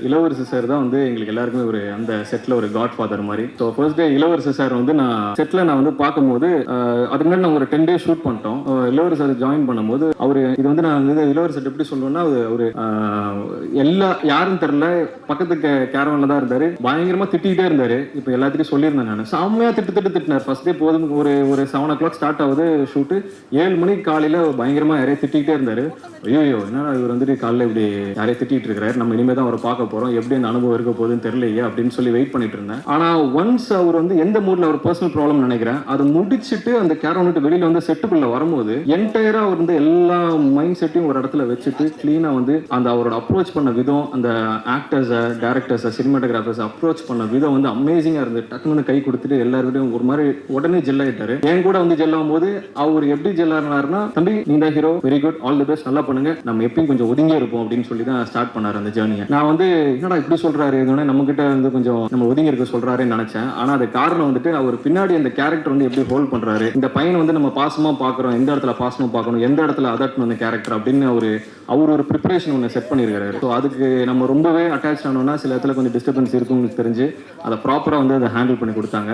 இளவரசு sir தான் வந்து எங்களுக்கு எல்லாருக்குமே ஒரு அந்த செட்ல ஒரு காட் ஃபாதர் மாதிரி. ஸோ ஃபர்ஸ்ட் டே இளவரசு சார் வந்து நான் வந்து பார்க்கும்போது அதுக்கு முன்னாடி நான் ஒரு 10 days ஷூட் பண்ணிட்டோம். இளவரசு சார் ஜாயின் பண்ணும்போது அவரு இது வந்து நான் வந்து இளவரசர் எப்படி சொல்லணும்னா ஒரு எல்லா யாரும் தெரியல பக்கத்துக்கு கேரவன்ல தான் இருந்தாரு. பயங்கரமா திட்டிகிட்டே இருந்தாரு. இப்போ எல்லாத்தையும் சொல்லியிருந்தேன் நான். செம்மையா திட்டினார். ஃபர்ஸ்ட் டே போதும் ஒரு 7 o'clock ஸ்டார்ட் ஆகுது ஷூட்டு. 7 மணிக்கு காலையில பயங்கரமா யாரையும் திட்டிகிட்டே இருந்தாரு. ஐயோ என்னடா இவர் வந்துட்டு காலையில இப்படி யாரையும் திட்டிட்டு இருக்கிறாரு, நம்ம இனிமே தான் அவரை பார்க்க போறோம், எப்படி அந்த அனுபவம் இருக்க போகுதுன்னு தெரியலையே அப்படின்னு சொல்லி வெயிட் பண்ணிட்டு இருந்தேன். ஆனா ஒன்ஸ் அவர் வந்து எந்த மூட்ல ஒரு பர்சனல் ப்ராப்ளம் நினைக்கிறேன் அது முடிச்சுட்டு அந்த கேரவன் விட்டு வெளியில வந்து செட்டுக்குள்ள வரும்போது என்டையரா அவர் வந்து எல்லா மைண்ட் செட்டையும் ஒரு இடத்துல வச்சுட்டு கிளீனா வந்து அந்த அவரோட அப்ரோச் பண்ண விதம், அந்த ஆக்டர்ஸை டைரக்டர்ஸை சினிமாட்டோகிராஃபர்ஸ் அப்ரோச் பண்ண விதம் வந்து அமேசிங்கா இருந்து டக்குன்னு கை கொடுத்துட்டு எல்லாருக்கிட்டையும் ஒரு மாதிரி உடனே ஜெல் ஆயிட்டாரு. என் கூட வந்து ஜெல் ஆகும் போது அவர் எப்படி ஜெல் ஆனாருன்னா, தம்பி நீ தான் hero, very good, all the best, நல்லா பண்ணுங்க, நம்ம எப்பயும் கொஞ்சம் ஒதுங்கி இருப்போம் அப்படின்னு சொல்லி தான் ஸ்டார்ட் பண்ணாரு அந்த ஜேர்னியை. நான் வந்து என்னடா இப்படி சொல்றாரு, நம்ம கிட்ட வந்து கொஞ்சம் நம்ம ஒதுங்கி இருக்க சொல்றாருன்னு நினைச்சேன். ஆனா அது காரணம் வந்துட்டு அவர் பின்னாடி அந்த கேரக்டர் வந்து எப்படி ஹோல்ட் பண்றாரு, இந்த பையனை வந்து நம்ம பாசமா பாக்குறோம், எந்த இடத்துல பாசமா பார்க்கணும், எந்த இடத்துல அதட்டணும் அந்த கேரக்டர் அப்படின்னு அவர் ஒரு ப்ரிப்பரேஷன் ஒன்று செட் பண்ணியிருக்காரு. ஸோ அதுக்கு நம்ம ரொம்பவே அட்டாச் ஆனோம்னா சில இடத்துல கொஞ்சம் டிஸ்டர்பன்ஸ் இருக்குன்னு தெரிஞ்சு அதை ப்ராப்பராக வந்து அதை ஹேண்டில் பண்ணி கொடுத்தாங்க.